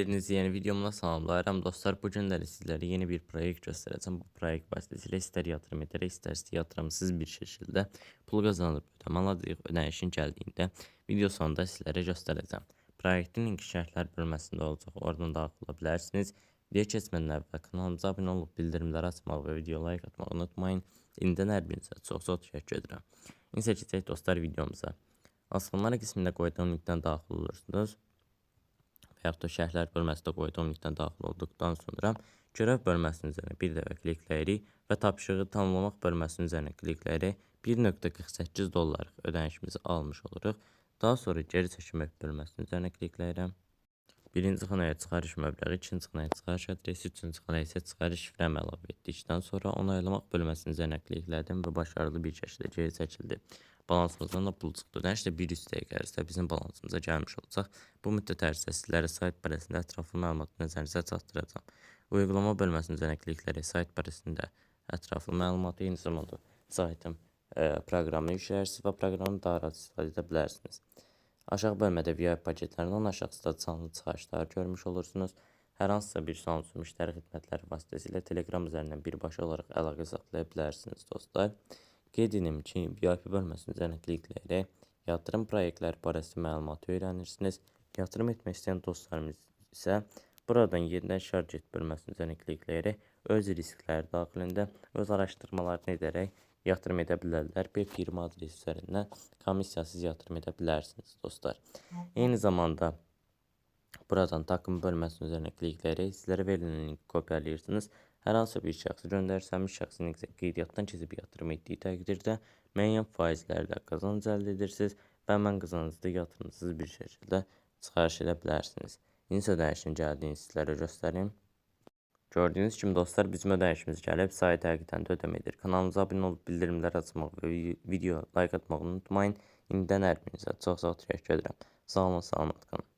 Birinizi yeni videomla salamlayıram dostlar. Bu gün də sizlərə yeni bir proyekt göstərəcəm. Bu proyekt vasitəsilə istər yatırım edərək, istərsə yatırımsız bir şəkildə pul qazanıb ödəmə alacağıq. Ödənişin gəldiyində video sonunda sizlərə göstərəcəm. Proyektin linki şərhlər bölməsində olacaq. Oradan daxil ola bilərsiniz. Videoya keçmədən əvvəl kanalımıza abunə olub bildirimləri açmağı və video like atmağı unutmayın. İndidən hər birinizə çox təşəkkür edirəm. İndi keçək dostlar videomuza. Açıqlamalar qismində qoyduğum linkdən daxil olursunuz. Və yaxud da şərhlər bölməsində qoyduğum linkdən daxil olduqdan sonra görev bölməsinin üzərinə bir dəfə klikləyirik və tapşırığı tamamlamaq bölməsinin üzərinə klikləyirik. 1.48 dollarlıq ödənişimizi almış oluruq. Daha sonra geri çəkilmək bölməsinin üzərinə klikləyirəm. Birinci xanaya çıxarış məbləği, ikinci xanaya çıxarış adresi, üçüncü xanaya isə çıxarış şifrəmi əlavə etdikdən sonra onaylamaq bölməsinin üzərinə kliklədim və başarılı bir şəkildə geri çəkildi. Balansımızdan da pul çıxdı. Ödəniş 100 dəqiqə ərzində bizim balansımıza gəlmiş olacaq. Bu müddət ərzində sizlərə sayt barəsində ətraflı məlumatı nəzərinizə çatdıracağam. Uygulama bölməsinin üzərinə kliklərək sayt barəsində ətraflı məlumatı, eyni zamanda saytın proqramını yükləyirsiniz və proqramı daha rahat istifadə edə bilərsiniz. Aşağı bölmədə VIP paketlərindən aşağısında canlı çıxarışlar görmüş olursunuz. Hər hansısa bir sual üçün müştəri xidmətləri vasitəsilə Telegram üzərindən birbaşa olaraq əlaqə saxlaya bilərsiniz dostlar. Qeyd edim ki, VIP bölməsinin üzərinə klikləyərək yatırım proyektləri barəsində məlumatı öyrənirsiniz. Yatırım etmək istəyən dostlarımız isə buradan yenidən şarj bölməsinin üzərinə klikləyərək öz riskləri daxilində öz araşdırmalarını edərək yatırım edə bilərlər. Bir firma adresi üzərindən komissiyasız yatırım edə bilərsiniz dostlar. Eyni zamanda buradan takım bölməsinin üzərinə klikləyərək sizlərə verilən linki kopyalayırsınız. Hər hansı bir şəxsi göndərsəmiz şəxsin qeydiyyatdan keçib yatırım etdiyi təqdirdə müəyyən faizlərlə qazanc əldə edirsiniz və həmin qazancı da yatırımsız bir şəkildə çıxarış edə bilərsiniz. İndi ödənişin gəldiyini sizlərə göstərim. Gördüyünüz kimi dostlar bizim ödənişimiz gəlib. Sayt həqiqətən də ödəmə edir. Kanalımıza abunə olub bildirimləri açmaq və video like atmağı unutmayın. İndidən hər birinizə çox təşəkkür edirəm. Sağ olun, salamat qalın.